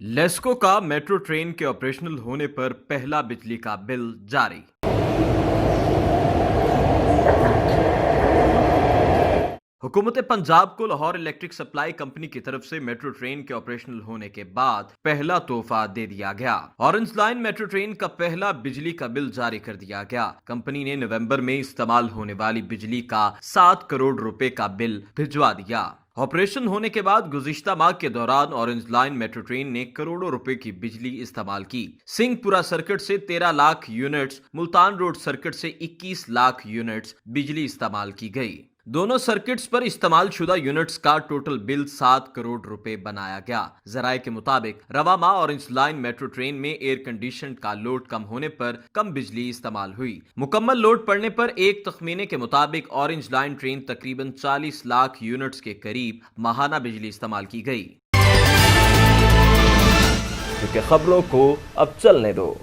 لیسکو کا metro train کے operational ہونے پر پہلا بجلی کا بل جاری۔ حکومت پنجاب کو لاہور الیکٹرک سپلائی کمپنی کی طرف سے میٹرو ٹرین کے آپریشنل ہونے کے بعد پہلا تحفہ دے دیا گیا۔ اورنج لائن میٹرو ٹرین کا پہلا بجلی کا بل جاری کر دیا گیا۔ کمپنی نے نومبر میں استعمال ہونے والی بجلی کا 7 کروڑ روپے کا بل بھجوا دیا۔ آپریشن ہونے کے بعد گزشتہ ماہ کے دوران اورنج لائن میٹرو ٹرین نے کروڑوں روپے کی بجلی استعمال کی۔ سنگھ پورہ سرکٹ سے 13 lakh units, Multan road circuit سے 21 لاکھ یونٹس بجلی استعمال کی گئی۔ دونوں سرکٹس پر استعمال شدہ یونٹس کا ٹوٹل بل 7 کروڑ روپے بنایا گیا۔ ذرائع کے مطابق رواں ماہ اورنج لائن میٹرو ٹرین میں ایئر کنڈیشن کا لوڈ کم ہونے پر کم بجلی استعمال ہوئی۔ مکمل لوڈ پڑنے پر ایک تخمینے کے مطابق اورنج لائن ٹرین تقریباً 40 لاکھ یونٹس کے قریب ماہانہ بجلی استعمال کی گئی۔ کیونکہ خبروں کو اب چلنے دو۔